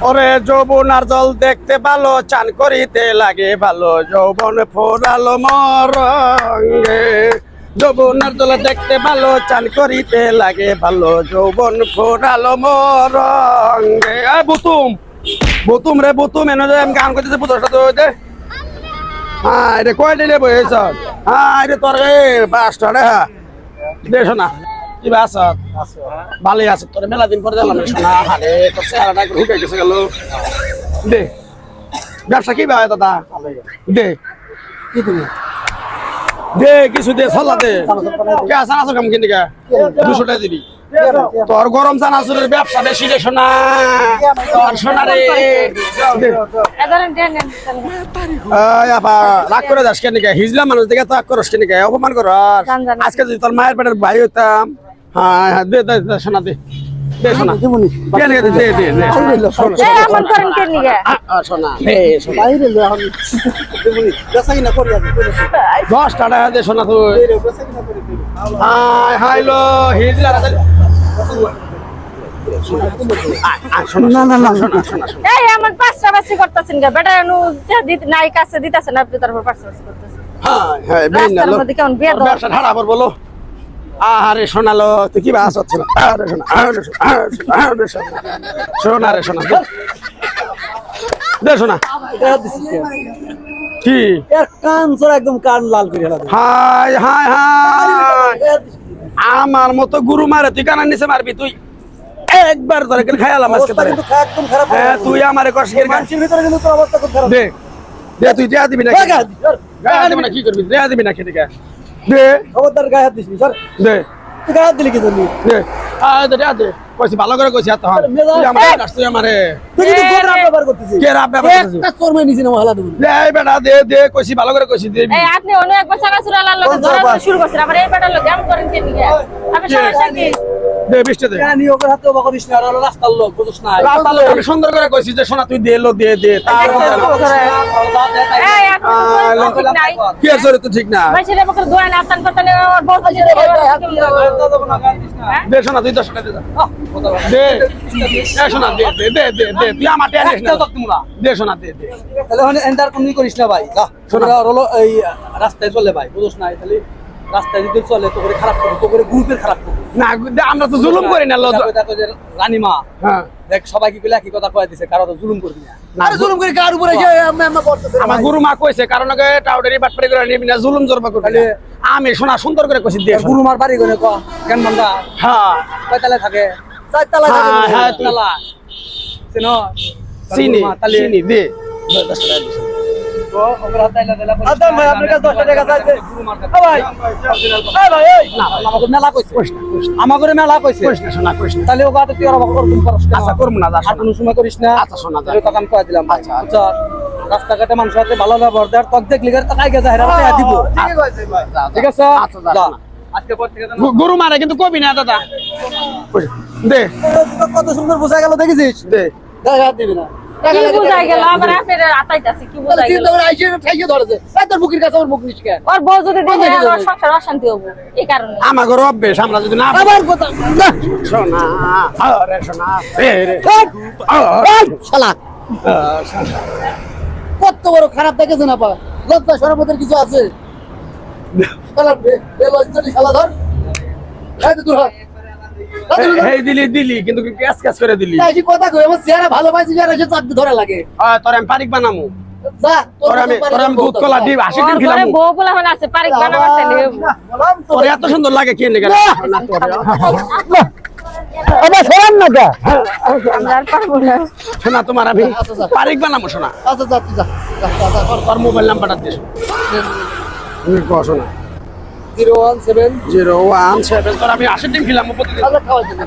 ওরে যৌবনার জল দেখতে ভালো, চান করিতে লাগে ভালো, যৌবন ফোরালো মরঙ্গে। যৌবনার জল দেখতে ভালো, চান করিতে লাগে ভালো, যৌবন ফোরালো মরঙ্গে। বুতুম বুতুম রে বুতুম, এনে আমি গান করতেছি বুঝতে দে। হ্যাঁ রে কয় দিলে বইছ? হ্যাঁ রে তোর বাসটা রে দেশ না কি বাস ভালোই আছে তোর, মেলা দিন পরে দিলাম শোনা। হারে তোর চেহারাটা একটু হুকে গেছে গেল। দে ব্যবসা কি ভাই দাদা? দে কি তুমি দে কিছু দে সল্লা দে। কে আসান আসো কাম কিনে 200 টাকা দিবি। তোর গরম চানাচুরের ব্যবসা বেশি রে সোনা, তোর সোনা রে। রাগ করে যাস কেন? হিজলা মানুষ দেখে রাগ করস কেন? অপমান কর। আজকে যদি তোর মায়ের পেটের ভাই হইতাম। হ্যাঁ হ্যাঁ দে দে সোনা দে দে সোনা দে দে দে দে সোনা দে সোনা 10 টাকা দে সোনা তুই। হাই হাইলো হিজলা না না না এই আমার পাঁচটাবাসি করতেছেন গা বেটা নু দিতে নাই কাছে দিতাছেন আপনি তারপর পাঁচটাবাসি করতেছেন। হ্যাঁ হ্যাঁ বেন না লো ব্যবসা ধারা আবার বলো। আরে শোনালো তুই কি বাস হচ্ছে না? আরে শোনা আরে শোনা রে শোনা দে শোনা কি এর কান সর একদম কান লাল করে ফেলা। হাই হাই হাই আমার মতো গুরু মারে তুই কানের নিচে মারবি? তুই একবার ধরে গেল খাইলাম আজকে তোরে। একদম খারাপ। হ্যাঁ তুই আমারে কষ্টের কানচির ভিতরে কিন্তু তোর অবস্থা খুব খারাপ। দে দে তুই দেয়া দিবি না? দেয়া দিবি না কি করবি? দেয়া দিবি না খেতে কে? দে খবরদার গায়ে হাত দিস নি স্যার। দে তুই গায়ে হাত দিলি কি তুমি? দে দে দেয়া দে কইছি ভালো করে কইছি। এত তুই আমারে কাটছিস আমারে। তুই কিন্তু কোন রাব ব্যবহার করতেছিস? কে রাব ব্যবহার করছিস? একটা চরমাই নিছি না মহলা দেব। দে বেটা দে দে কইছি ভালো করে কইছি দে। এই আপনি অন্য একবার চানাচুর আলার লগে ধরা শুরু করছেন, আবার এই বেটার লগে এমন করেন কেন? আপনি সমস্যা কি? দে বিশটা দে। কেন নিয়োগের হাতে অবাক করিস না? আর হলো রাস্তার লোক বুঝছ না? রাস্তা লোক আমি সুন্দর করে কইছি যে সোনা তুই দে লো দে দে। এই এখন তো ঠিক নাই। কি আছে রে? তুই ঠিক না। ভাই ছেলে বকর দোয়া না আতান করতে ওর বউ তো দে সোনা তুই 10 টাকা দে। দে এ সোনা দে দে দে দে দে তুই আমার টেয়া দিস না। দে সোনা দে দে। তাহলে মানে এন্টার কোন করিস না ভাই। যা শোনা হলো এই রাস্তায় চলে ভাই বুঝছ না? তাহলে রাস্তায় যদি চলে তো করে খারাপ করবে, তো করে গ্রুপের খারাপ করবে না। আমরা তো জুলুম করি না। দেখো যে রানীমা হ্যাঁ দেখ সবাইকে বলে একই কথা কয়ে দিছে, কারো তো জুলুম করবি না। আরে জুলুম করে কার উপরে যে আমরা করতেছে? আমার গুরু মা কইছে কারণ আগে টাউডারি বাটপারি করে নিবি না, জুলুম জরবা করবি না। আমি সোনা সুন্দর করে কইছি দে। গুরু মার বাড়ি গনে ক কেন মন্দা হ্যাঁ কয়তলা থাকে? চারতলা থাকে। হ্যাঁ, হ্যাঁ, চারতলা চিনো চিনি তাহলে চিনি দে 10 টাকা দিস। তো ওগুলা তাইলা দিলা আদম ভাই আপনার কাছে 10 টাকা চাইছে গুরু মার কাছে। ভাই এই ভাই এই না আমাকে মেলা কইছে। আমাকে মেলা কইছে। কইস না সোনা কইস না। তাহলে ওগা তো তুই আর অবাক করবি করস না। আচ্ছা করব না। আর কোনো সময় করিস না। আচ্ছা শোনা যা। এই কথা আমি কয়ে দিলাম। আচ্ছা আচ্ছা রাস্তাঘাটে মানুষের সাথে ভালো ব্যবহার দেওয়ার তক দেখলি আর তাকাই গেছে হেরা টাকা দিব। ঠিক আছে আচ্ছা যা যা। শোনা। আজকে পর থেকে গুরু মারে কিন্তু কবি না দাদা। দে কত সুন্দর বোঝা গেল দেখেছিস? দে দেখা দিবি না। কি বুঝাই গেল? আবার আপনার আতাইতাছে কি বুঝাই গেল? চিন্তা করে আইছে ঠাইয়ে ধরেছে। এই তোর বুকের কাছে ওর মুখ নিস কেন? ওর বউ যদি দেখে আমার সংসার অশান্তি হবে এই কারণে। আমার ঘর অভ্যেস আমরা যদি না আবার কথা না সোনা আরে সোনা দে রে শালা কত বড় খারাপ দেখেছ না পা? লজ্জা শরমের কিছু আছে? শালা বেলজ্জা শালা ধর। এই তো দূর হ। এই দিলি কিন্তু ক্যাশ ক্যাশ করে দিলি। এই কথা কই আমার চেহারা ভালো পাইছি যারা সে চাপ ধরে লাগে। তোর আমি পারিক বানামু। যা তোর আমি দুধ কলা দিই 80 দিন ওর খিলামু। ঘরে বউ পোলা মানে আছে পারিক বানাবার চাইলে বললাম তো তোর এত সুন্দর লাগে কে নেগা না তোর। আবার শোন না যা। আমরা আর পারবো না। শোনা তোমার আমি পারিক বানামু শোনা। আচ্ছা যা যা যা তোর মোবাইল নাম্বারটা দে। তুমি কও শোনা 017 017 তোর আমি 80 দিন খিলামু প্রতিদিন। আচ্ছা খাওয়াই দিবি।